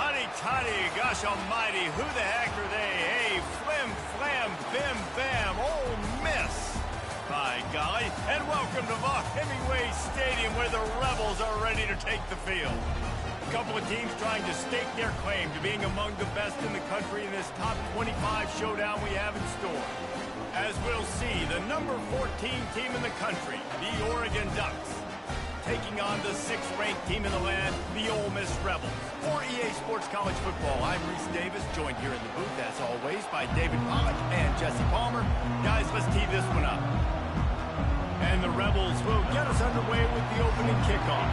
Honey toddy, gosh almighty, who the heck are they? Hey, flim, flam, bim, bam, Ole Miss. By golly, and welcome to Vaught-Hemingway Stadium where the Rebels are ready to take the field. A couple of teams trying to stake their claim to being among the best in the country in this top 25 showdown we have in store. As we'll see, the number 14 team in the country, the Oregon Ducks, taking on the 6th-ranked team in the land, the Ole Miss Rebels. For EA Sports College Football, I'm Reese Davis, joined here in the booth, as always, by David Pollack and Jesse Palmer. Guys, let's tee this one up. And the Rebels will get us underway with the opening kickoff.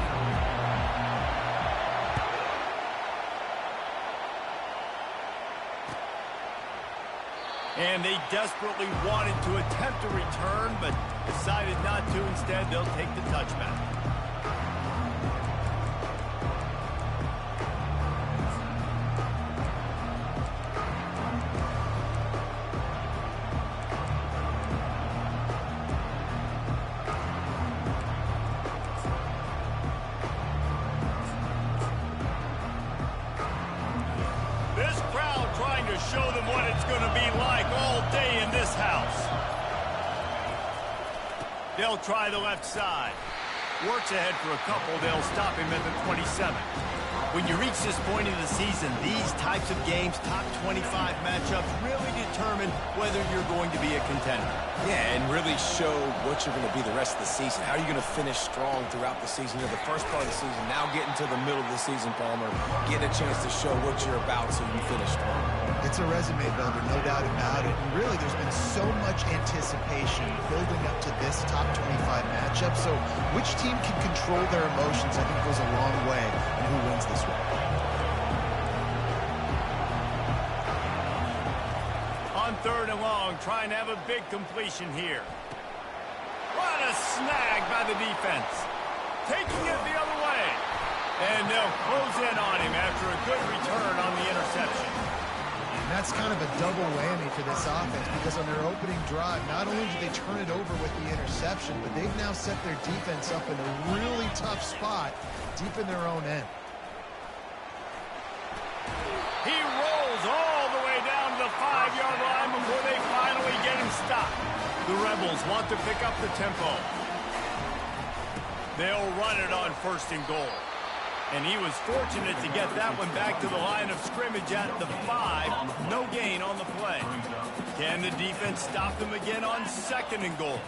And they desperately wanted to attempt a return, but decided not to. Instead, they'll take the touchback. Show them what it's going to be like all day in this house. They'll try the left side. Works ahead for a couple. They'll stop him at the 27. When you reach this point in the season, these types of games, top 25 matchups, really determine whether you're going to be a contender. Yeah, and really show what you're going to be the rest of the season. How are you going to finish strong throughout the season? You're the first part of the season, now getting to the middle of the season, Palmer. Getting a chance to show what you're about so you finish strong. It's a resume builder, no doubt about it. And really, there's been so much anticipation building up to this top 25 matchup. So which team can control their emotions, I think, goes a long way in who wins this one. On 3rd and long, trying to have a big completion here. What a snag by the defense. Taking it the other way. And they'll close in on him after a good return on the interception. And that's kind of a double whammy for this offense because on their opening drive, not only did they turn it over with the interception, but they've now set their defense up in a really tough spot deep in their own end. He rolls all the way down to the 5-yard line before they finally get him stopped. The Rebels want to pick up the tempo. They'll run it on 1st and goal. And he was fortunate to get that one back to the line of scrimmage at the 5. No gain on the play. Can the defense stop them again on 2nd and goal?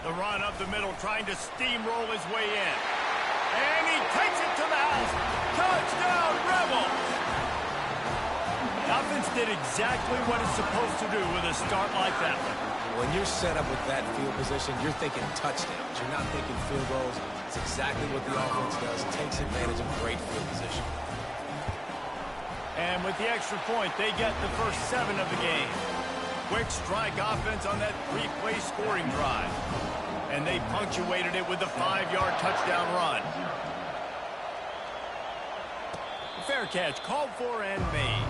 The run up the middle, trying to steamroll his way in. And he takes it to the house. Touchdown, Rebels! The offense did exactly what it's supposed to do with a start like that one. When you're set up with that field position, you're thinking touchdowns. You're not thinking field goals. It's exactly what the offense does. Takes advantage of great field position. And with the extra point, they get the first 7 of the game. Quick strike offense on that 3-play scoring drive. And they punctuated it with the 5-yard touchdown run. Fair catch called for and made.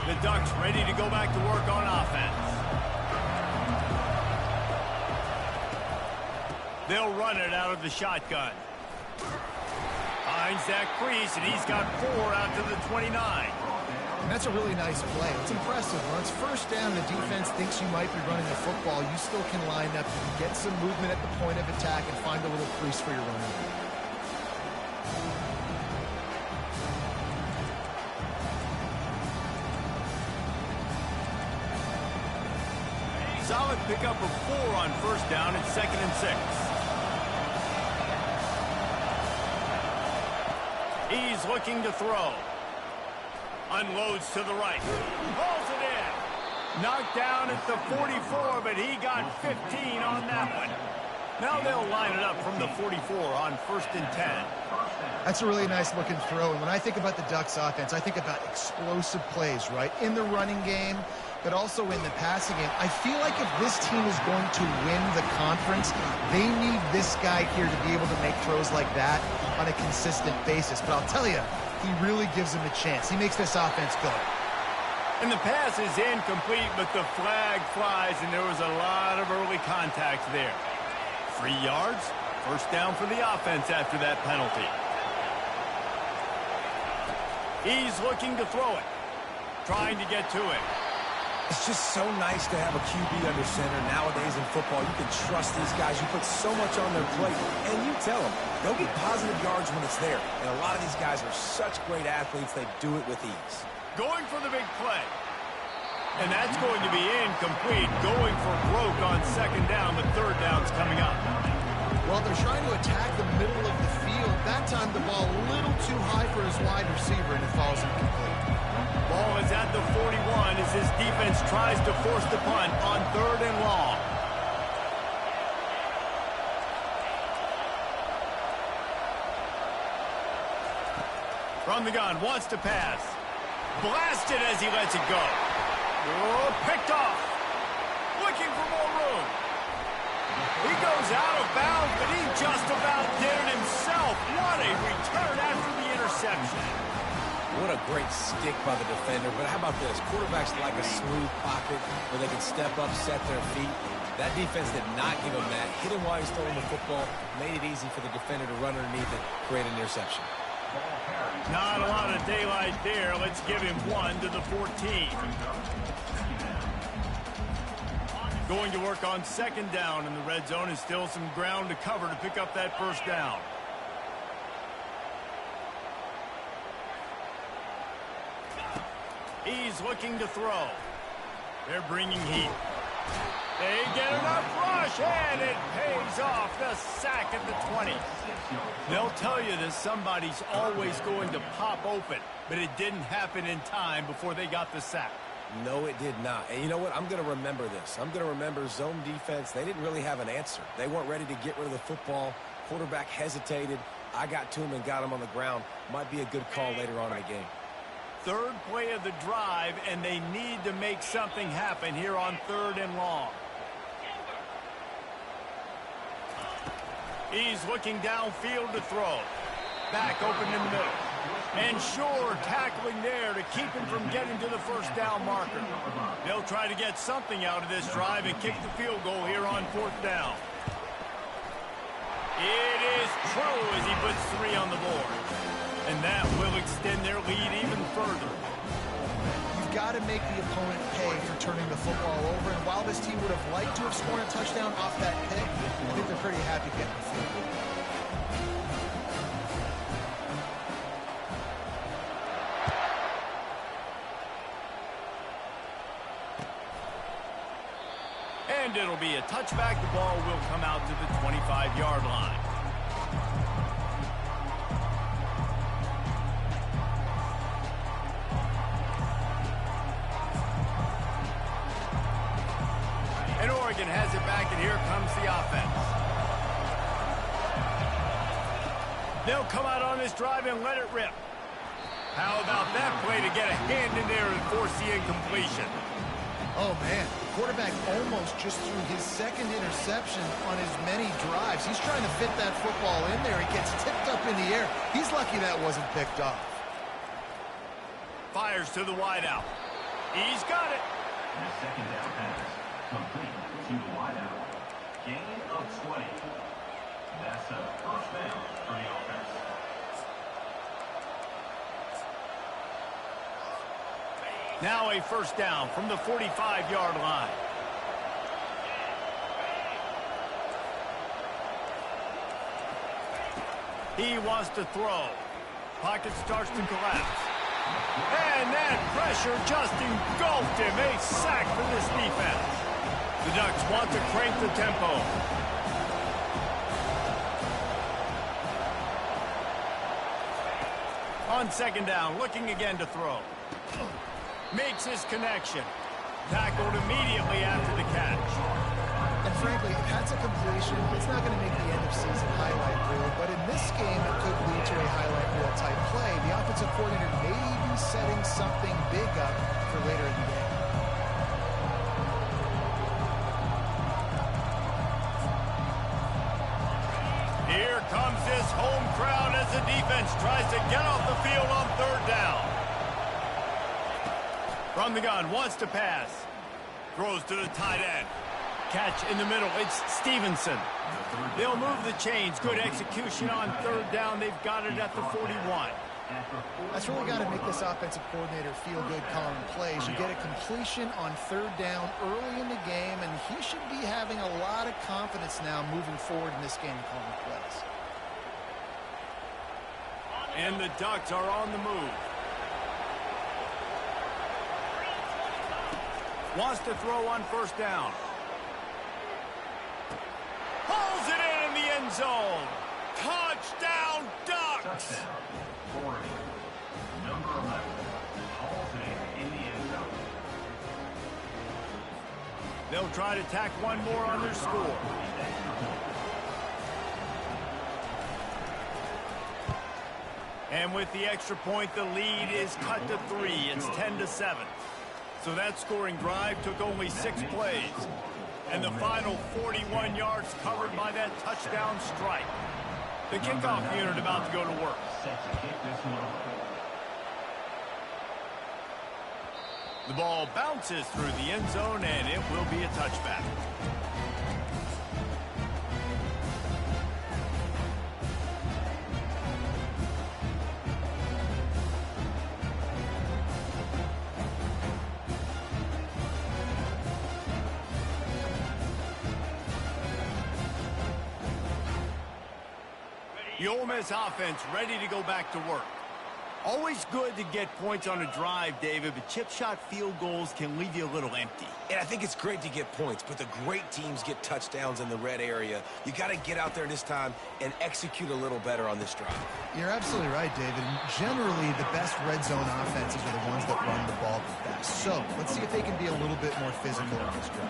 The Ducks ready to go back to work on offense. They'll run it out of the shotgun. Finds that crease, and he's got 4 out to the 29. And that's a really nice play. It's impressive. When it's 1st down, the defense thinks you might be running the football. You still can line up, you can get some movement at the point of attack, and find a little crease for your running back. Solid pickup of 4 on 1st down at 2nd and 6. He's looking to throw. Unloads to the right. Pulls it in. Knocked down at the 44, but he got 15 on that one. Now they'll line it up from the 44 on 1st and 10. That's a really nice looking throw. And when I think about the Ducks offense, I think about explosive plays, right? In the running game, but also in the passing game. I feel like if this team is going to win the conference, they need this guy here to be able to make throws like that on a consistent basis. But I'll tell you, he really gives them a chance. He makes this offense go. And the pass is incomplete, but the flag flies, and there was a lot of early contact there. 3 yards, first down for the offense after that penalty. He's looking to throw it, trying to get to it. It's just so nice to have a QB under center. Nowadays in football, you can trust these guys. You put so much on their plate, and you tell them they'll get positive yards when it's there. And a lot of these guys are such great athletes, they do it with ease. Going for the big play. And that's going to be incomplete. Going for broke on second down, but third down's coming up. Well, they're trying to attack the middle of the field. That time the ball a little too high for his wide receiver, and it falls incomplete. Ball is at the 41 as his defense tries to force the punt on 3rd and long. From the gun, wants to pass. Blasted as he lets it go. Oh, picked off. Looking for more room. He goes out of bounds, but he just about did it himself. What a return after the interception. What a great stick by the defender. But how about this? Quarterbacks like a smooth pocket where they can step up, set their feet. That defense did not give him that. Hit him while he's throwing the football. Made it easy for the defender to run underneath it, create an interception. Not a lot of daylight there. Let's give him 1 to the 14. Going to work on second down in the red zone, and still some ground to cover to pick up that first down. He's looking to throw. They're bringing heat. They get enough rush, and it pays off. The sack at the 20. They'll tell you that somebody's always going to pop open, but it didn't happen in time before they got the sack. No, it did not. And you know what? I'm going to remember this. I'm going to remember zone defense. They didn't really have an answer. They weren't ready to get rid of the football. Quarterback hesitated. I got to him and got him on the ground. Might be a good call later on in the game. 3rd play of the drive, and they need to make something happen here on 3rd and long. He's looking downfield to throw. Back open in the middle. And Shore tackling there to keep him from getting to the first down marker. They'll try to get something out of this drive and kick the field goal here on 4th down. It is true as he puts 3 on the board. And that will extend their lead even further. You've got to make the opponent pay for turning the football over. And while this team would have liked to have scored a touchdown off that pick, I think they're pretty happy getting the field goal. And it'll be a touchback. The ball will come out to the 25-yard line. And Oregon has it back, and here comes the offense. They'll come out on this drive and let it rip. How about that play to get a hand in there and force the incompletion? Oh, man. The quarterback almost just threw his 2nd interception on as many drives. He's trying to fit that football in there. It gets tipped up in the air. He's lucky that wasn't picked off. Fires to the wideout. He's got it. And a 2nd down pass. Complete to the wideout. Gain of 20. That's a first down for the offense. Now a first down from the 45-yard line. He wants to throw. Pocket starts to collapse. And that pressure just engulfed him. A sack for this defense. The Ducks want to crank the tempo. On second down, looking again to throw. Makes his connection. Tackled immediately after the catch. And frankly, if that's a completion, it's not going to make the end-of-season highlight reel. But in this game, it could lead to a highlight reel type play. The offensive coordinator may be setting something big up for later in the game. as the defense tries to get off the field on third down. From the gun, wants to pass. Throws to the tight end. Catch in the middle. It's Stevenson. They'll move the chains. Good execution on third down. They've got it at the 41. That's really got to make this offensive coordinator feel good calling plays. You get a completion on third down early in the game, and he should be having a lot of confidence now moving forward in this game calling plays. And the Ducks are on the move. Wants to throw on first down. Pulls it in the end zone. Touchdown, Ducks! Touchdown. Number 11. Hauls it in the end zone. They'll try to tack one more on their score. And with the extra point, the lead is cut to 3. It's 10-7. So that scoring drive took only 6 plays. And the final 41 yards covered by that touchdown strike. The kickoff unit about to go to work. Set to kick this one off. The ball bounces through the end zone, and it will be a touchback. The Ole Miss offense ready to go back to work. Always good to get points on a drive, David, but chip shot field goals can leave you a little empty. And I think it's great to get points, but the great teams get touchdowns in the red area. You got to get out there this time and execute a little better on this drive. You're absolutely right, David. Generally, the best red zone offenses are the ones that run the ball the best. So let's see if they can be a little bit more physical on this drive.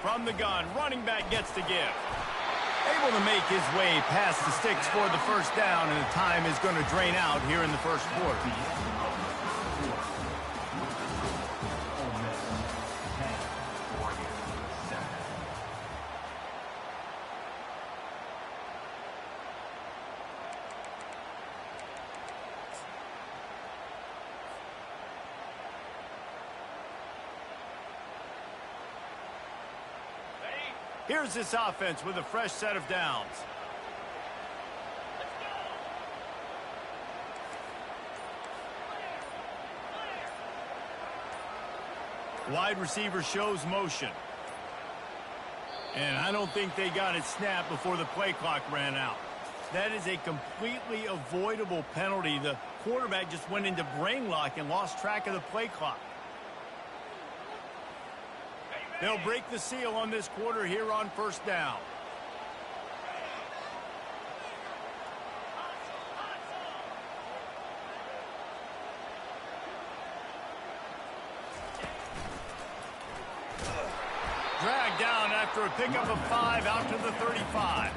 From the gun, running back gets to give. Able to make his way past the sticks for the first down, and the time is going to drain out here in the first quarter. Here's this offense with a fresh set of downs. Wide receiver shows motion. And I don't think they got it snapped before the play clock ran out. That is a completely avoidable penalty. The quarterback just went into brain lock and lost track of the play clock. They'll break the seal on this quarter here on first down. Dragged down after a pickup of 5 out to the 35.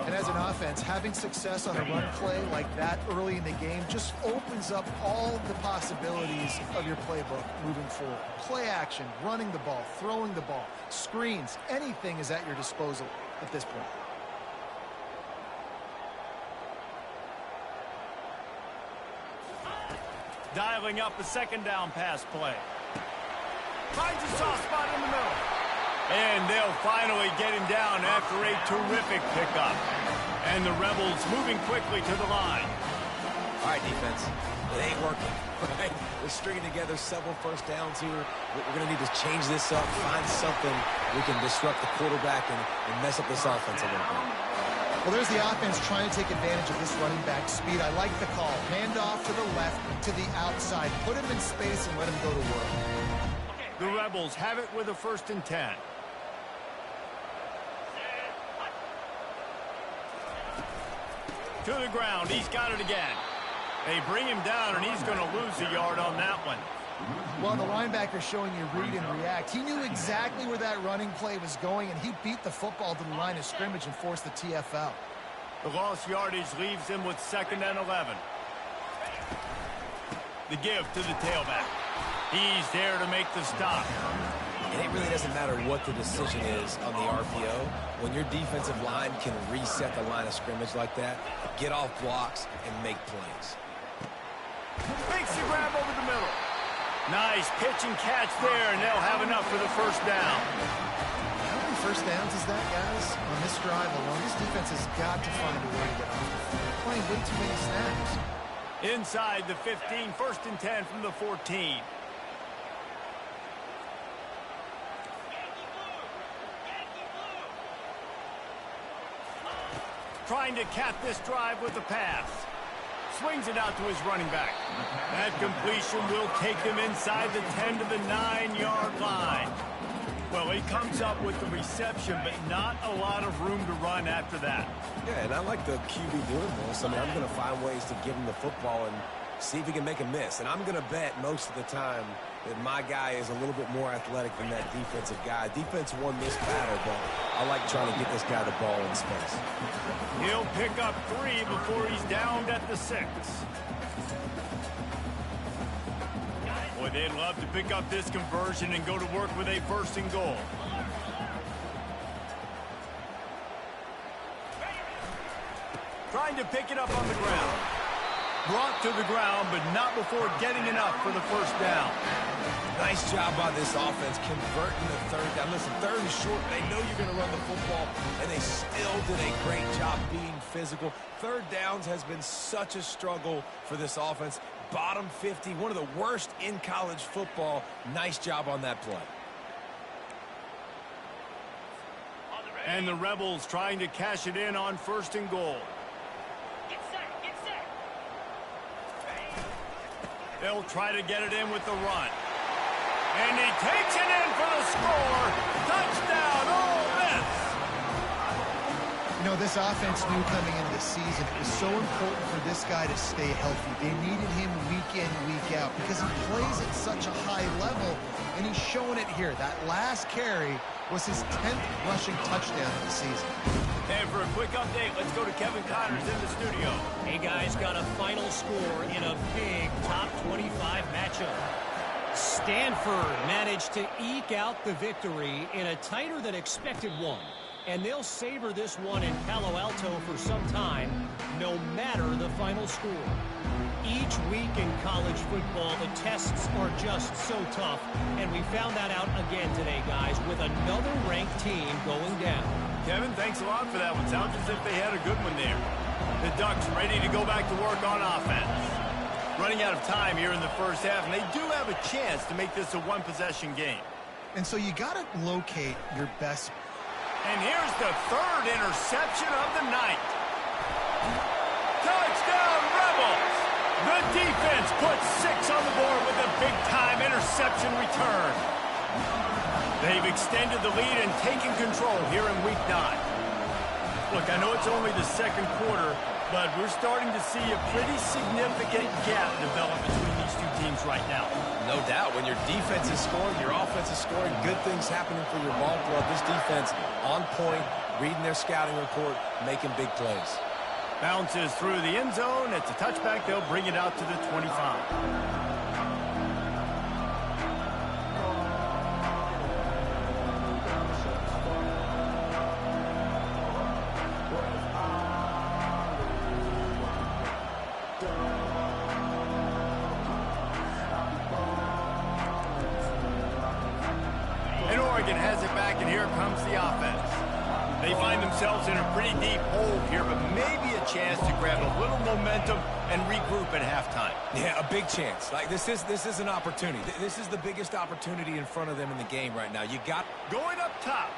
And as an offense, having success on a run play like that early in the game just opens up all the possibilities of your playbook moving forward. Play action, running the ball, throwing the ball, screens, anything is at your disposal at this point. Dialing up a second down pass play. Finds a soft spot in the middle. And they'll finally get him down after a terrific pickup. And the Rebels moving quickly to the line. All right, defense. It ain't working. Right? We're stringing together several first downs here. We're going to need to change this up, find something we can disrupt the quarterback and mess up this offense a little bit. Well, there's the offense trying to take advantage of this running back speed. I like the call. Hand off to the left, to the outside. Put him in space and let him go to work. The Rebels have it with a 1st and 10. To the ground. He's got it again. They bring him down, and he's going to lose a yard on that one. Well, the linebacker showing you read and react. He knew exactly where that running play was going, and he beat the football to the line of scrimmage and forced the TFL. The lost yardage leaves him with 2nd and 11. The give to the tailback. He's there to make the stop. And it really doesn't matter what the decision is on the RPO. When your defensive line can reset the line of scrimmage like that, get off blocks and make plays. Makes the grab over the middle. Nice pitch and catch there, and they'll have enough for the first down. How many first downs is that, guys, on this drive alone? This defense has got to find a way to get off the field. They're playing way too many snaps. Inside the 15, 1st and 10 from the 14. Trying to cap this drive with a pass. Swings it out to his running back. That completion will take them inside the 10 to the 9-yard line. Well, he comes up with the reception, but not a lot of room to run after that. Yeah, and I like the QB doing this. I mean, I'm going to find ways to give him the football and see if he can make a miss. And I'm going to bet most of the time that my guy is a little bit more athletic than that defensive guy. Defense won this battle, but I like trying to get this guy the ball in space. He'll pick up 3 before he's downed at the 6. Boy, they'd love to pick up this conversion and go to work with a 1st and goal. Trying to pick it up on the ground. Brought to the ground, but not before getting enough for the 1st down. Nice job by this offense converting the 3rd down. Listen, 3rd and short. They know you're going to run the football, and they still did a great job being physical. 3rd downs has been such a struggle for this offense. Bottom 50, one of the worst in college football. Nice job on that play. And the Rebels trying to cash it in on 1st and goal. They'll try to get it in with the run. And he takes it in for the score. Touchdown, Ole Miss. You know, this offense knew coming into the season it was so important for this guy to stay healthy. They needed him week in, week out because he plays at such a high level, and he's showing it here. That last carry was his 10th rushing touchdown of the season. And for a quick update, let's go to Kevin Connors in the studio. Hey, guys, got a final score in a big top 25 matchup. Stanford managed to eke out the victory in a tighter than expected one. And they'll savor this one in Palo Alto for some time, no matter the final score. Each week in college football, the tests are just so tough. And we found that out again today, guys, with another ranked team going down. Kevin, thanks a lot for that one. Sounds as if they had a good one there. The Ducks ready to go back to work on offense. Running out of time here in the 1st half, and they do have a chance to make this a one-possession game. And so you got to locate your best. And here's the 3rd interception of the night. Touchdown, Rebels! The defense puts 6 on the board with a big-time interception return. They've extended the lead and taken control here in Week 9. Look, I know it's only the 2nd quarter, but we're starting to see a pretty significant gap develop between these two teams right now. No doubt. When your defense is scoring, your offense is scoring, good things happening for your ball club. This defense on point, reading their scouting report, making big plays. Bounces through the end zone. It's a touchback. They'll bring it out to the 25. Oregon has it back, and here comes the offense. They find themselves in a pretty deep hole here, but maybe a chance to grab a little momentum and regroup at halftime. Yeah, a big chance. Like this is an opportunity. This is the biggest opportunity in front of them in the game right now. You got going up top.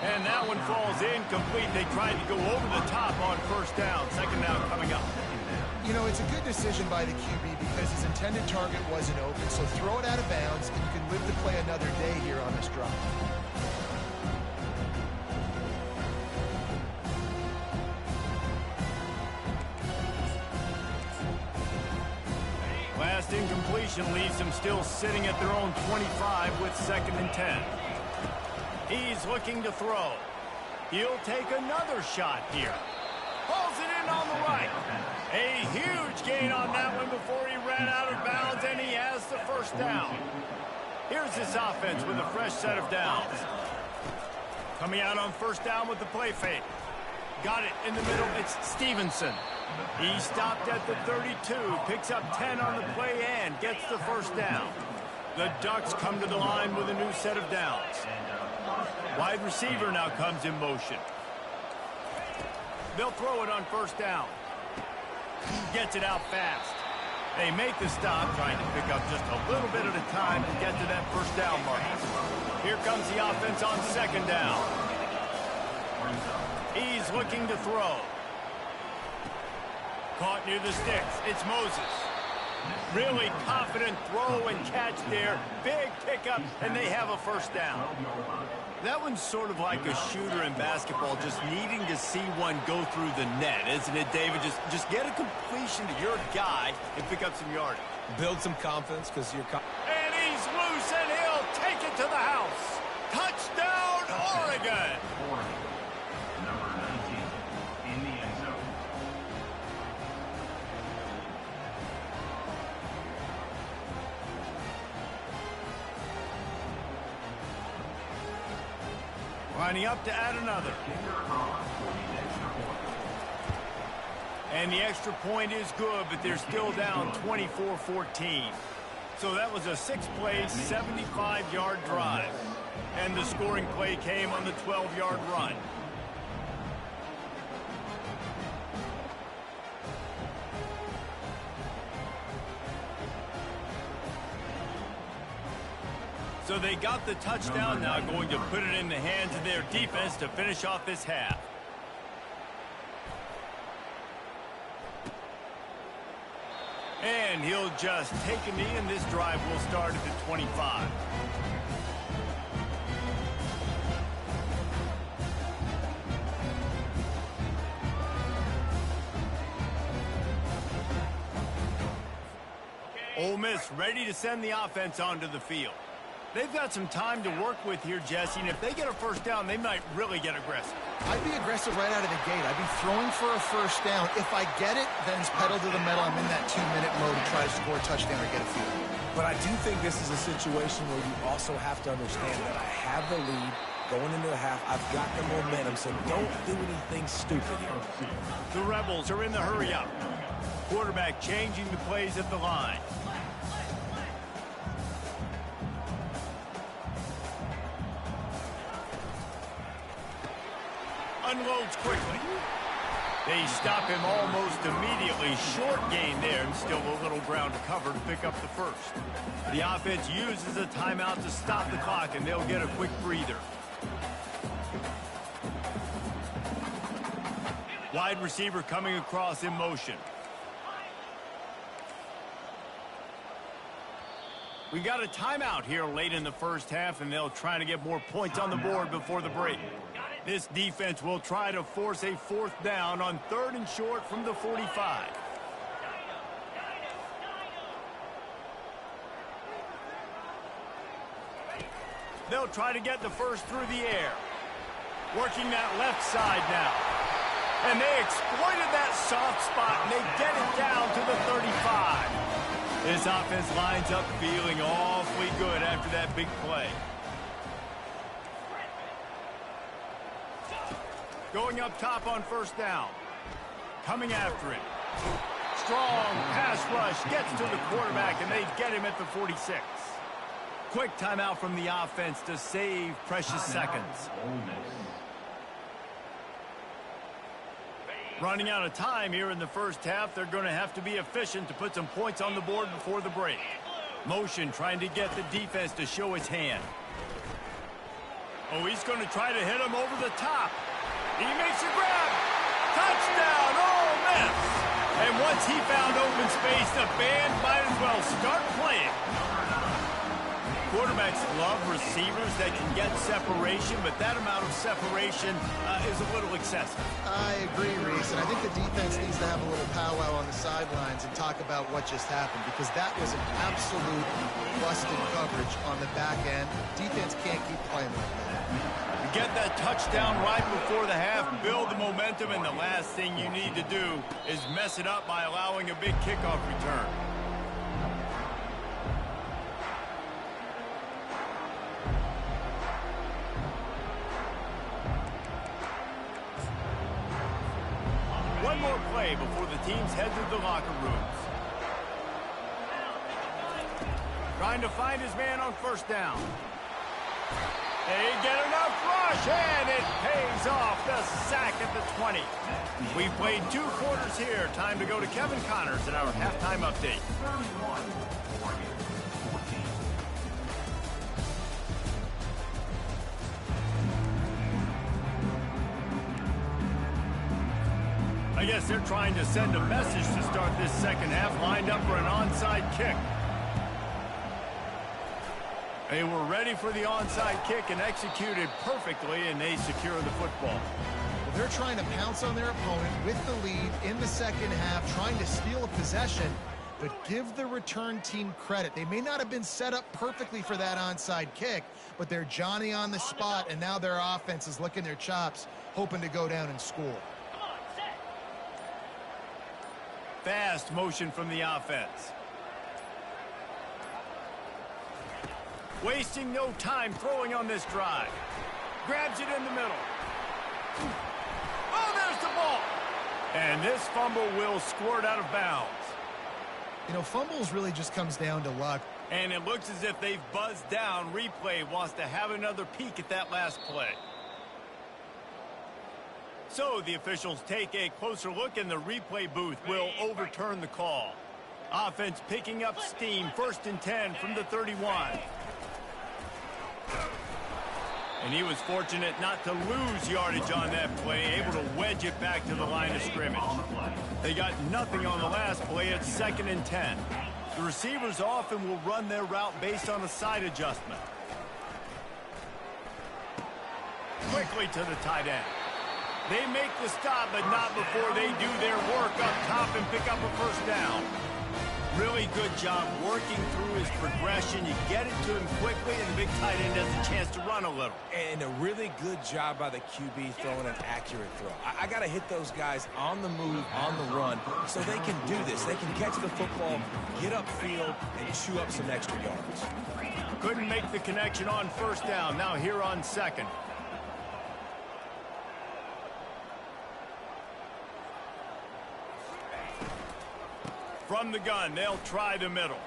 And that one falls incomplete. They tried to go over the top on 1st down. 2nd down coming up. You know, it's a good decision by the QB because his intended target wasn't open, so throw it out of bounds, and you can live to play another day here on this drive. Last incompletion leaves them still sitting at their own 25 with 2nd and 10. He's looking to throw. He'll take another shot here. Pulls it in on the right. A huge gain on that one before he ran out of bounds, and he has the 1st down. Here's this offense with a fresh set of downs. Coming out on first down with the play fake. Got it in the middle. It's Stevenson. He stopped at the 32, picks up 10 on the play and gets the first down. The Ducks come to the line with a new set of downs. Wide receiver now comes in motion. They'll throw it on first down. Gets it out fast. They make the stop, trying to pick up just a little bit at a time to get to that first down mark. Here comes the offense on second down. He's looking to throw. Caught near the sticks. It's Moses. Really confident throw and catch there. Big pickup, and they have a first down. That one's sort of like a shooter in basketball, just needing to see one go through the net, isn't it, David? Just get a completion to your guy and pick up some yardage. Build some confidence because you're... And he's loose, and he'll take it to the house. Touchdown, Oregon! Number 19 in the end zone. Lining up to add another. And the extra point is good, but they're still down 24-14. So that was a 6-play, 75-yard drive. And the scoring play came on the 12-yard run. So they got the touchdown, now going to put it in the hands of their defense to finish off this half. And he'll just take a knee, and this drive will start at the 25. Ole Miss ready to send the offense onto the field. They've got some time to work with here, Jesse, and if they get a first down, they might really get aggressive. I'd be aggressive right out of the gate. I'd be throwing for a first down. If I get it, then it's pedal to the metal. I'm in that 2-minute mode to try to score a touchdown or get a field. But I do think this is a situation where you also have to understand that I have the lead going into the half. I've got the momentum, so don't do anything stupid here. The Rebels are in the hurry up. Quarterback changing the plays at the line. Unloads quickly. They stop him almost immediately. Short gain there, and still a little ground to cover to pick up the first. The offense uses a timeout to stop the clock, and they'll get a quick breather. Wide receiver coming across in motion. We got a timeout here late in the first half, and they'll try to get more points on the board before the break. This defense will try to force a fourth down on 3rd and short from the 45. They'll try to get the first through the air. Working that left side now. And they exploited that soft spot, and they get it down to the 35. This offense lines up feeling awfully good after that big play. Going up top on first down. Coming after him. Strong pass rush gets to the quarterback, and they get him at the 46. Quick timeout from the offense to save precious seconds. Running out of time here in the first half. They're going to have to be efficient to put some points on the board before the break. Motion trying to get the defense to show its hand. Oh, he's going to try to hit him over the top. He makes a grab. Touchdown, Ole Miss. And once he found open space, the band might as well start playing. Quarterbacks love receivers that can get separation, but that amount of separation is a little excessive. I agree, Reese, and I think the defense needs to have a little powwow on the sidelines and talk about what just happened, because that was an absolute busted coverage on the back end. Defense can't keep playing like that. You get that touchdown right before the half, build the momentum, and the last thing you need to do is mess it up by allowing a big kickoff return. play before the teams head to the locker rooms. Trying to find his man on first down. They get enough rush, and it pays off. The sack at the 20. We've played 2 quarters here. Time to go to Kevin Connors in our halftime update. I guess they're trying to send a message to start this second half, lined up for an onside kick. They were ready for the onside kick and executed perfectly, and they secure the football. Well, they're trying to pounce on their opponent with the lead in the second half, trying to steal a possession, but give the return team credit. They may not have been set up perfectly for that onside kick, but they're Johnny on the spot, and now their offense is licking their chops, hoping to go down and score. Fast motion from the offense. Wasting no time throwing on this drive. Grabs it in the middle. Oh, there's the ball. And this fumble will squirt out of bounds. You know, fumbles really just comes down to luck. And it looks as if they've buzzed down. Replay wants to have another peek at that last play. So the officials take a closer look, and the replay booth will overturn the call. Offense picking up steam. 1st and 10 from the 31. And he was fortunate not to lose yardage on that play, able to wedge it back to the line of scrimmage. They got nothing on the last play. It's 2nd and 10. The receivers often will run their route based on a side adjustment. Quickly to the tight end. They make the stop, but not before they do their work up top and pick up a first down. Really good job working through his progression. You get it to him quickly, and the big tight end has a chance to run a little. And a really good job by the QB throwing an accurate throw. I got to hit those guys on the move, on the run, so they can do this. They can catch the football, get upfield, and chew up some extra yards. Couldn't make the connection on first down. Now here on 2nd. From the gun, they'll try the middle.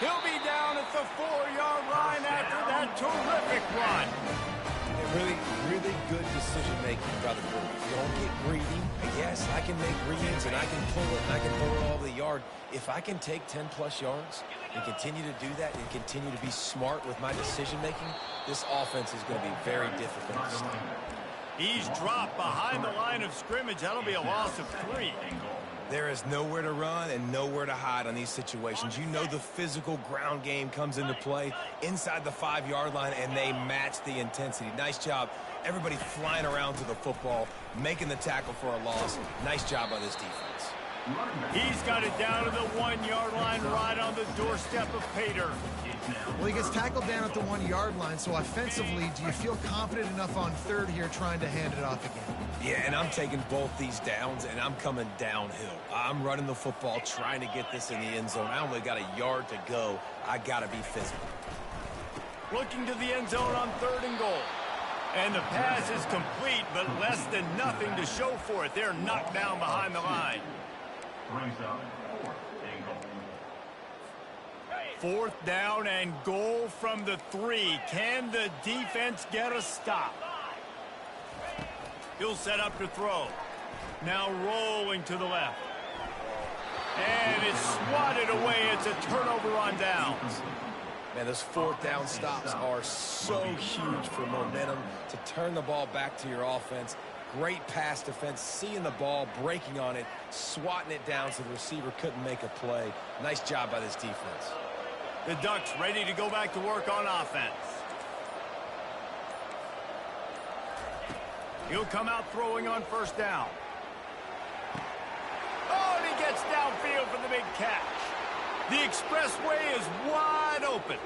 He'll be down at the 4-yard line after that terrific run. Really, really good decision-making by the quarterback. You don't get greedy. Yes, I can make reads, and I can pull it, and I can pull it all over the yard. If I can take 10-plus yards and continue to do that and continue to be smart with my decision-making, this offense is going to be very difficult to stop. He's dropped behind the line of scrimmage. That'll be a loss of 3. There is nowhere to run and nowhere to hide on these situations. You know the physical ground game comes into play inside the 5-yard line, and they match the intensity. Nice job. Everybody flying around to the football, making the tackle for a loss. Nice job by this defense. He's got it down to the 1-yard line, right on the doorstep of Pater. Well, he gets tackled down at the 1-yard line, so offensively, do you feel confident enough on 3rd here trying to hand it off again? Yeah, and I'm taking both these downs, and I'm coming downhill. I'm running the football, trying to get this in the end zone. I only got a yard to go. I got to be physical. Looking to the end zone on 3rd and goal. And the pass is complete, but less than nothing to show for it. They're knocked down behind the line. Brings up 4th and goal. 4th down and goal from the 3. Can the defense get a stop? He'll set up to throw. Now rolling to the left. And it's swatted away. It's a turnover on downs. Man, those 4th down stops are so huge for momentum to turn the ball back to your offense. Great pass defense, seeing the ball, breaking on it, swatting it down so the receiver couldn't make a play. Nice job by this defense. The Ducks ready to go back to work on offense. He'll come out throwing on 1st down. Oh, and he gets downfield for the big catch. The expressway is wide open.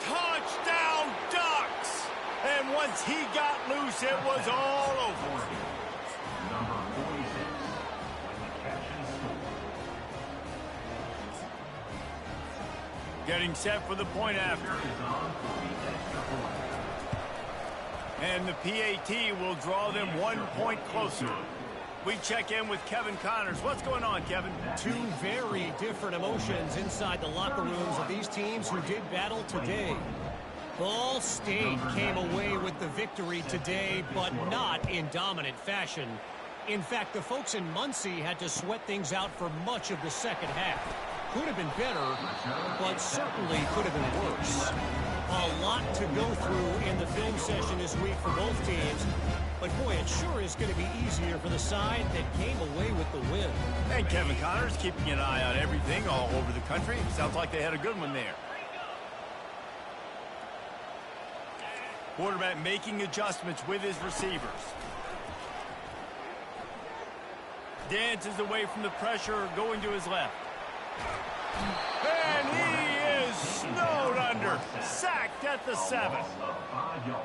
Touchdown, Ducks! And once he got loose, it was all over. Number 46, when the catch and score. Getting set for the point after. And the PAT will draw them 1 point closer. We check in with Kevin Connors. What's going on, Kevin? Two very different emotions inside the locker rooms of these teams who did battle today. Ball State came away with the victory today, but not in dominant fashion. In fact, the folks in Muncie had to sweat things out for much of the second half. Could have been better, but certainly could have been worse. A lot to go through in the film session this week for both teams. But, boy, it sure is going to be easier for the side that came away with the win. And Kevin Connors keeping an eye on everything all over the country. Sounds like they had a good one there. Quarterback making adjustments with his receivers. Dances away from the pressure, going to his left. And he is snowed under. Sacked at the 7.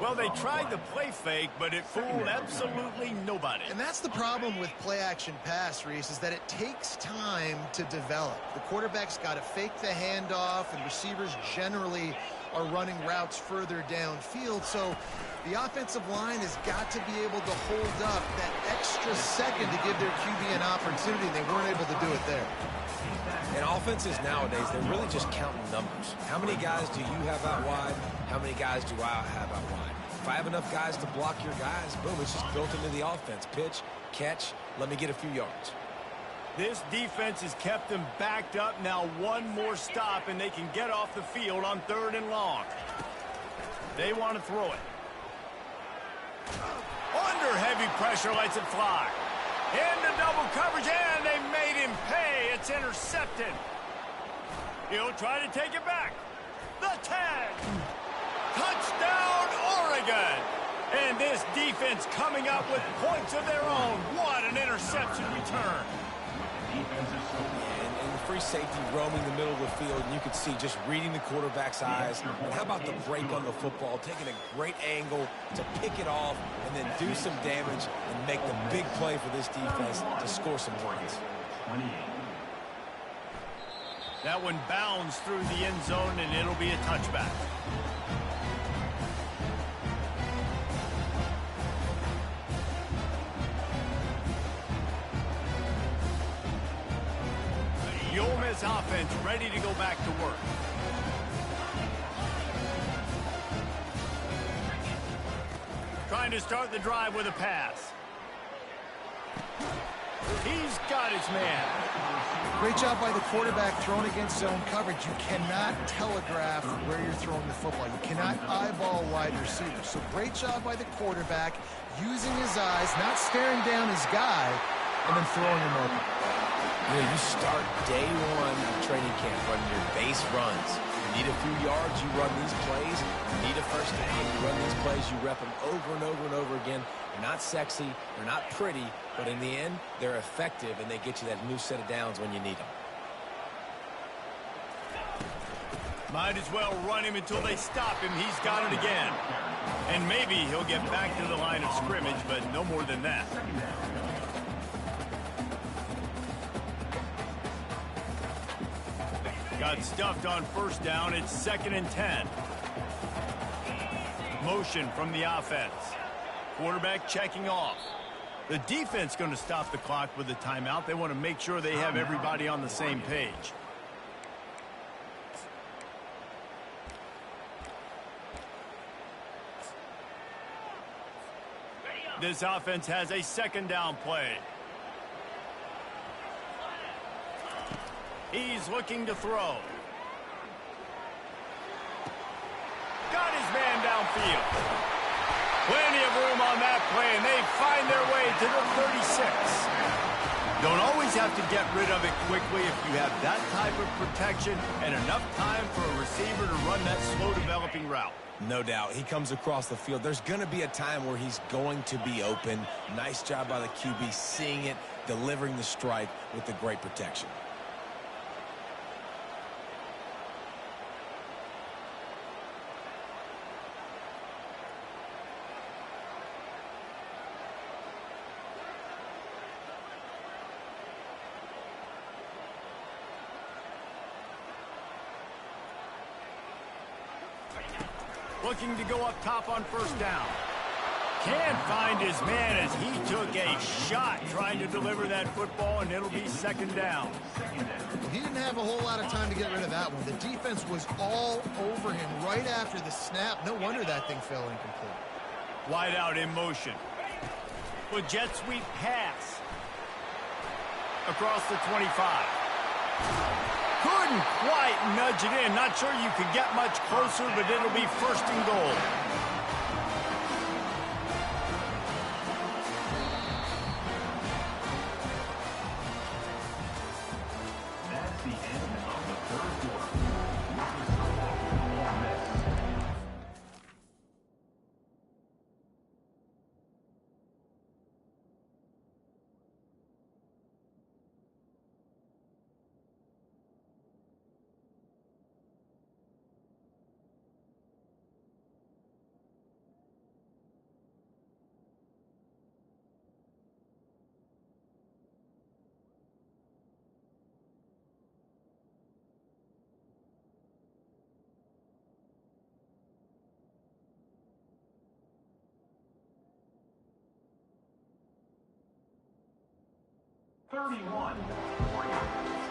Well, they tried the play fake, but it fooled absolutely nobody. And that's the problem with play-action pass, Reese, is that it takes time to develop. The quarterback's got to fake the handoff, and receivers generally are running routes further downfield. So the offensive line has got to be able to hold up that extra second to give their QB an opportunity. They weren't able to do it there. And offenses nowadays, they're really just counting numbers. How many guys do you have out wide? How many guys do I have out wide? If I have enough guys to block your guys, boom, it's just built into the offense. Pitch, catch, let me get a few yards. This defense has kept them backed up. Now one more stop, and they can get off the field on 3rd and long. They want to throw it. Under heavy pressure, lets it fly. Into double coverage, and they made him pay. It's intercepted. He'll try to take it back. The 10. Touchdown, Oregon. And this defense coming up with points of their own. What an interception return. And the free safety roaming the middle of the field, and you can see just reading the quarterback's eyes. And how about the break on the football, taking a great angle to pick it off and then do some damage and make the big play for this defense to score some points. That one bounds through the end zone, and it'll be a touchback. The Ole Miss offense ready to go back to work. Trying to start the drive with a pass. He's got his man. Great job by the quarterback throwing against zone coverage. You cannot telegraph where you're throwing the football. You cannot eyeball wide receivers. So great job by the quarterback using his eyes, not staring down his guy, and then throwing him open. You know, you start day one of training camp running your base runs. You need a few yards, you run these plays. You need a first down, you run these plays. You rep them over and over and over again. They're not sexy, they're not pretty, but in the end, they're effective, and they get you that new set of downs when you need them. Might as well run him until they stop him. He's got it again. And maybe he'll get back to the line of scrimmage, but no more than that. Got stuffed on first down. It's 2nd and 10. Motion from the offense. Quarterback checking off. The defense going to stop the clock with a timeout. They want to make sure they have everybody on the same page. This offense has a 2nd down play. He's looking to throw. Got his man downfield. Plenty of room on that play, and they find their way to the 36. Don't always have to get rid of it quickly if you have that type of protection and enough time for a receiver to run that slow-developing route. No doubt. He comes across the field. There's going to be a time where he's going to be open. Nice job by the QB seeing it, delivering the strike with the great protection. Looking to go up top on first down. Can't find his man as he took a shot trying to deliver that football, and it'll be second down. He didn't have a whole lot of time to get rid of that one. The defense was all over him right after the snap. No wonder that thing fell incomplete. Wide out in motion. With jet sweep pass. Across the 25. Couldn't quite nudge it in. Not sure you could get much closer, but it'll be first and goal. That's the end of the third quarter. Ole Miss. Thirty-one.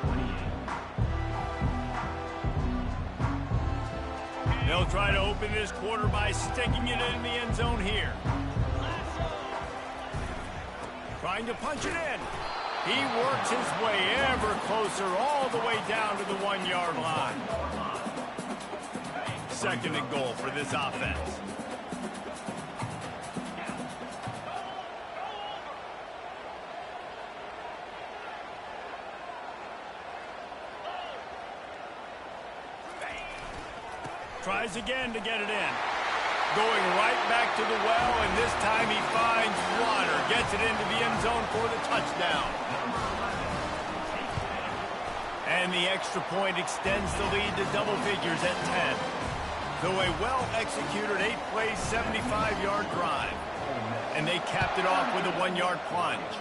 28. They'll try to open this quarter by sticking it in the end zone here. Trying to punch it in. He works his way ever closer all the way down to the 1-yard line. Second and goal for this offense. Tries again to get it in. Going right back to the well, and this time he finds water. Gets it into the end zone for the touchdown. And the extra point extends the lead to double figures at 10. So a well-executed 8-play, 75-yard drive. And they capped it off with a 1-yard plunge.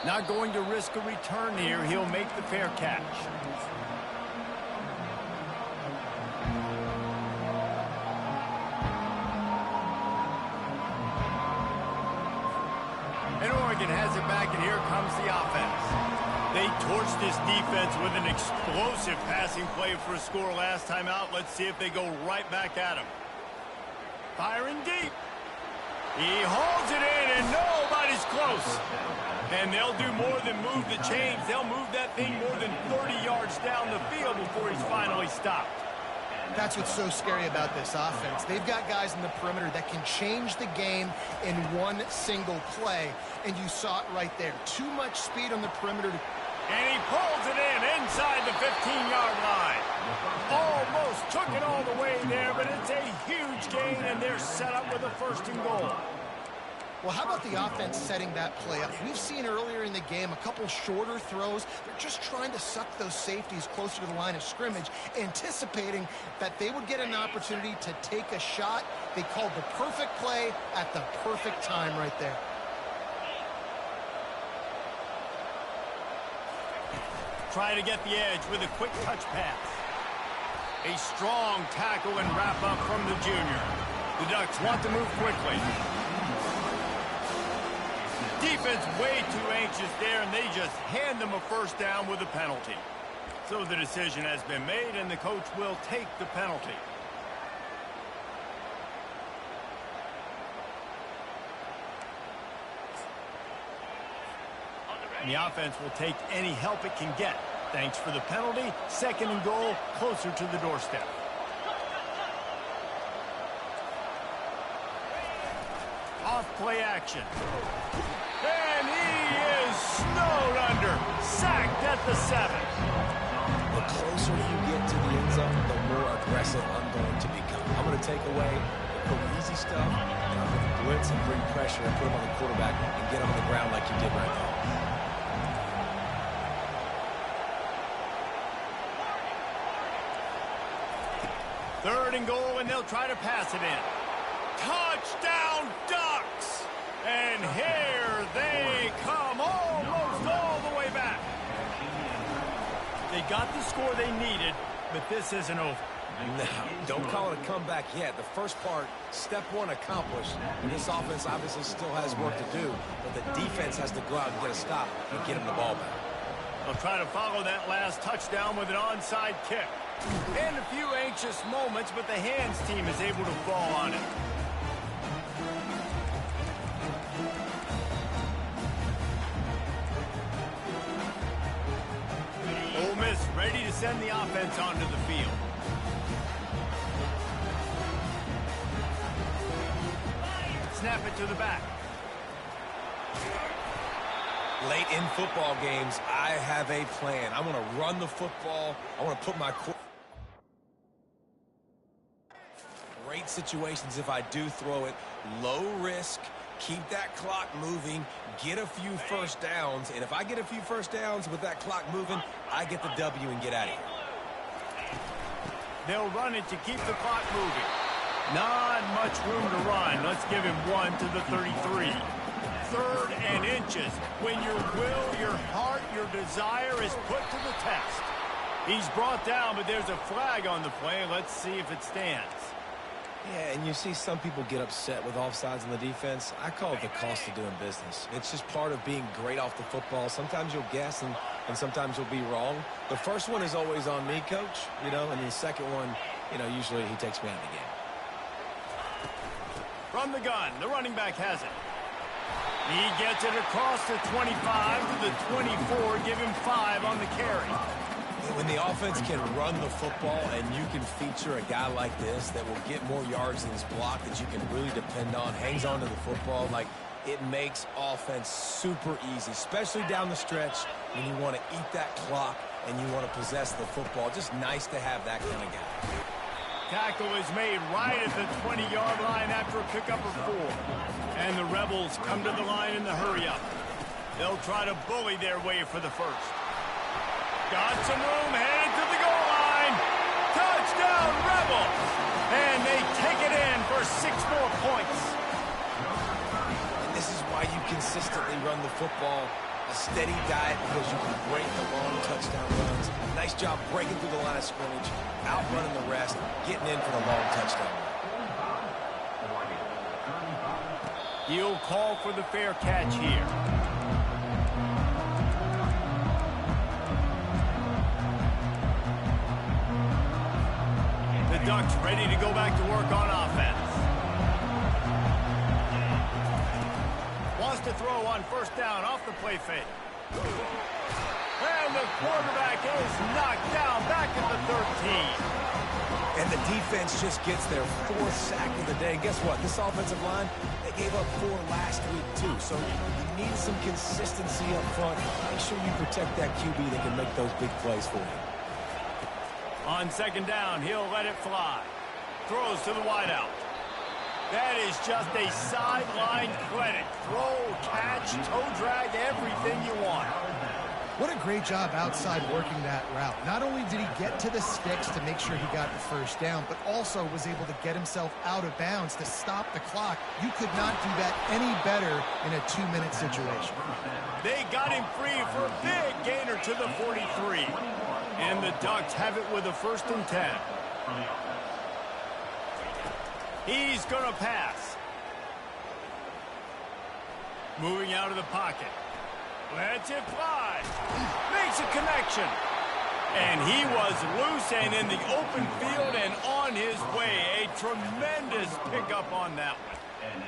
Not going to risk a return here. He'll make the fair catch. Has it back, and here comes the offense. They torched this defense with an explosive passing play for a score last time out. Let's see if they go right back at him. Firing deep. He hauls it in, and nobody's close. And they'll do more than move the chains. They'll move that thing more than 30 yards down the field before he's finally stopped. That's what's so scary about this offense. They've got guys in the perimeter that can change the game in one single play, and you saw it right there. Too much speed on the perimeter. And he pulls it in inside the 15-yard line. Almost took it all the way there, but it's a huge gain, and they're set up with a first and goal. Well, how about the offense setting that play up? We've seen earlier in the game a couple shorter throws. They're just trying to suck those safeties closer to the line of scrimmage, anticipating that they would get an opportunity to take a shot. They called the perfect play at the perfect time right there. Try to get the edge with a quick touch pass. A strong tackle and wrap up from the junior. The Ducks want to move quickly. Defense way too anxious there, and they just hand them a first down with a penalty. So the decision has been made, and the coach will take the penalty. And the offense will take any help it can get. Thanks for the penalty. Second and goal, closer to the doorstep. Off play action. And he is snowed under. Sacked at the 7. The closer you get to the end zone, the more aggressive I'm going to become. I'm going to take away the easy stuff, and I'm going to blitz and bring pressure and put him on the quarterback and get him on the ground like you did right there. Third and goal, and they'll try to pass it in. Touchdown, Ducks! And here they come, almost all the way back. They got the score they needed, but this isn't over. No, don't call it a comeback yet. The first part, step one accomplished. And this offense obviously still has work to do, but the defense has to go out and get a stop and get him the ball back. They'll try to follow that last touchdown with an onside kick. And a few anxious moments, but the hands team is able to fall on it. Ole Miss ready to send the offense onto the field. Snap it to the back. Late in football games, I have a plan. I want to run the football. I want to put my great situations if I do throw it. Low risk, keep that clock moving, get a few first downs. And if I get a few first downs with that clock moving, I get the W and get out of here. They'll run it to keep the clock moving. Not much room to run. Let's give him 1 to the 33. 3rd and inches. When your will, your heart, your desire is put to the test. He's brought down, but there's a flag on the play. Let's see if it stands. Yeah, and you see some people get upset with offsides on the defense. I call it the cost of doing business. It's just part of being great off the football. Sometimes you'll guess and sometimes you'll be wrong. The first one is always on me, Coach, and the second one, usually he takes me out of the game. From the gun, the running back has it. He gets it across the 25 to the 24, give him 5 on the carry. When the offense can run the football and you can feature a guy like this that will get more yards than his block that you can really depend on, hangs on to the football, it makes offense super easy, especially down the stretch when you want to eat that clock and you want to possess the football. Just nice to have that kind of guy. Tackle is made right at the 20-yard line after a pickup of 4. And the Rebels come to the line in the hurry-up. They'll try to bully their way for the first. Got some room, headed to the goal line. Touchdown, Rebels! And they take it in for 6 more points. And this is why you consistently run the football. A steady diet because you can break the long touchdown runs. Nice job breaking through the line of scrimmage, outrunning the rest, getting in for the long touchdown. He'll call for the fair catch here. The Ducks ready to go back to work on offense. Wants to throw on first down off the play fake. And the quarterback is knocked down back at the 13. And the defense just gets their 4th sack of the day. And guess what? This offensive line, they gave up 4 last week too. So you need some consistency up front. Make sure you protect that QB that can make those big plays for you. On second down, he'll let it fly. Throws to the wideout. That is just a sideline credit. Throw, catch, toe drag, everything you want. What a great job outside working that route. Not only did he get to the sticks to make sure he got the first down, but also was able to get himself out of bounds to stop the clock. You could not do that any better in a 2-minute situation. They got him free for a big gainer to the 43. And the Ducks have it with a 1st and 10. He's going to pass. Moving out of the pocket. Lets it fly. Makes a connection. And he was loose and in the open field and on his way. A tremendous pickup on that one.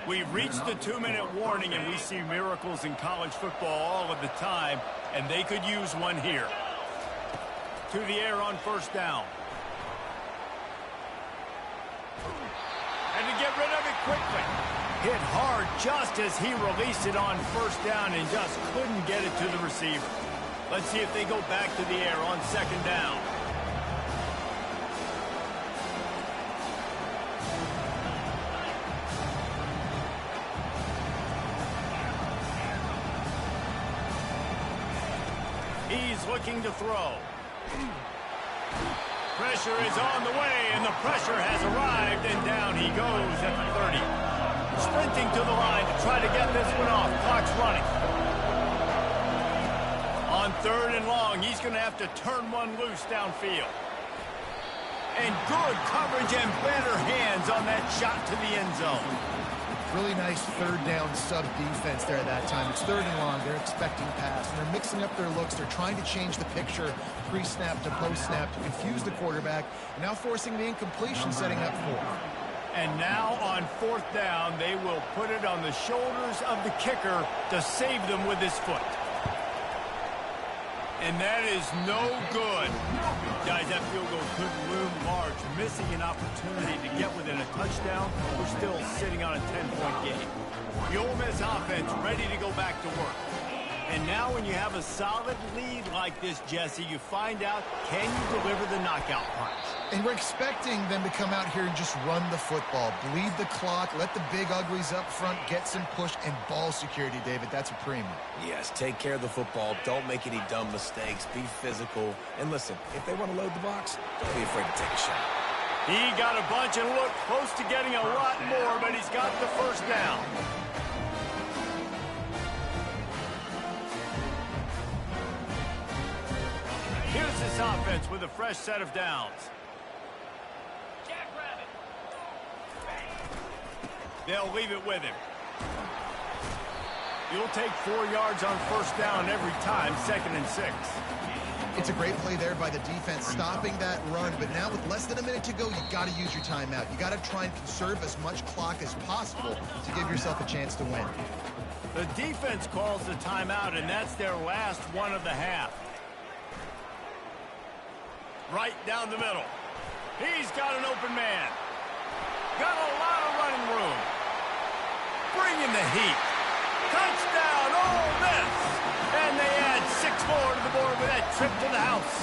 We've reached the 2-minute warning, and we see miracles in college football all of the time, and they could use one here. To the air on first down. And to get rid of it quickly. Hit hard just as he released it on first down and just couldn't get it to the receiver. Let's see if they go back to the air on second down. He's looking to throw. Pressure is on the way, and the pressure has arrived, and down he goes at the 30. Sprinting to the line to try to get this one off. Clock's running. On 3rd and long, he's going to have to turn one loose downfield. And good coverage and better hands on that shot to the end zone. Really nice third down sub defense there at that time. It's 3rd and long. They're expecting pass, and they're mixing up their looks. They're trying to change the picture pre-snap to post-snap to confuse the quarterback, and now forcing the incompletion, setting up 4th. And now on 4th down, they will put it on the shoulders of the kicker to save them with his foot. And that is no good. Guys, that field goal could loom large. Missing an opportunity to get within a touchdown. We're still sitting on a 10-point game. The Ole Miss offense ready to go back to work. And now when you have a solid lead like this, Jesse, you find out, can you deliver the knockout punch? And we're expecting them to come out here and just run the football, bleed the clock, let the big uglies up front get some push and ball security, David. That's a premium. Yes, take care of the football. Don't make any dumb mistakes. Be physical. And listen, if they want to load the box, don't be afraid to take a shot. He got a bunch and looked close to getting a lot more, but he's got the first down. Here's this offense with a fresh set of downs. They'll leave it with him. You'll take 4 yards on 1st down every time, 2nd and 6. It's a great play there by the defense, stopping that run. But now with less than a minute to go, you got to use your timeout. You got to try and conserve as much clock as possible to give yourself a chance to win. The defense calls the timeout, and that's their last one of the half. Right down the middle. He's got an open man. Got a lot of running room. Bringing the heat. Touchdown, Ole Miss. And they add 6 more to the board with that trip to the house.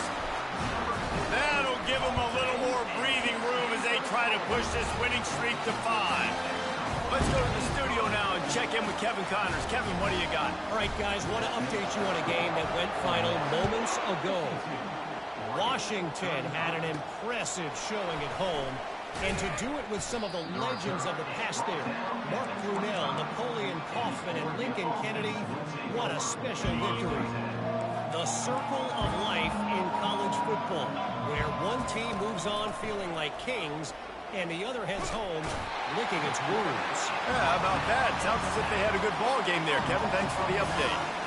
That'll give them a little more breathing room as they try to push this winning streak to 5. Let's go to the studio now and check in with Kevin Connors. Kevin, what do you got? All right, guys, want to update you on a game that went final moments ago. Washington had an impressive showing at home, and to do it with some of the legends of the past there, Mark Brunell, Napoleon Kaufman, and Lincoln Kennedy, what a special victory. The circle of life in college football, where one team moves on feeling like kings, and the other heads home licking its wounds. Yeah, how about that? Sounds as if they had a good ball game there, Kevin. Thanks for the update.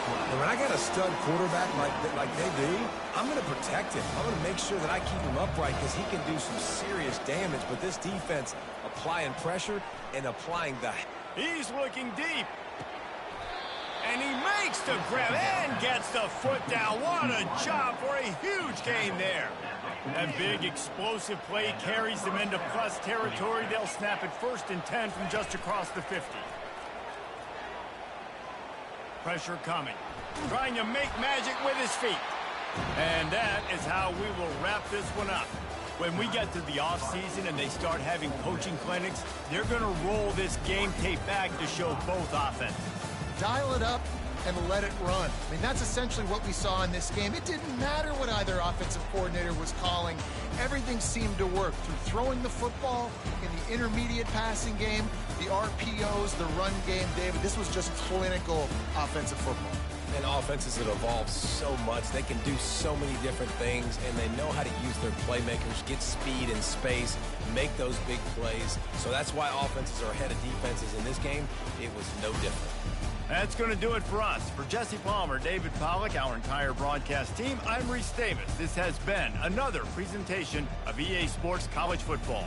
And when I got a stud quarterback like they do, I'm going to protect him. I'm going to make sure that I keep him upright because he can do some serious damage. But this defense applying pressure and applying the... He's looking deep. And he makes the grab and gets the foot down. What a job for a huge gain there. That big explosive play carries them into plus territory. They'll snap it 1st and 10 from just across the 50. Pressure coming. Trying to make magic with his feet. And that is how we will wrap this one up. When we get to the offseason and they start having coaching clinics, they're going to roll this game tape back to show both offenses. Dial it up and let it run. I mean, that's essentially what we saw in this game. It didn't matter what either offensive coordinator was calling. Everything seemed to work through throwing the football in the intermediate passing game, the RPOs, the run game. David, this was just clinical offensive football. And offenses that evolve so much. They can do so many different things, and they know how to use their playmakers, get speed and space, make those big plays. So that's why offenses are ahead of defenses in this game. It was no different. That's going to do it for us. For Jesse Palmer, David Pollack, our entire broadcast team, I'm Reese Davis. This has been another presentation of EA Sports College Football.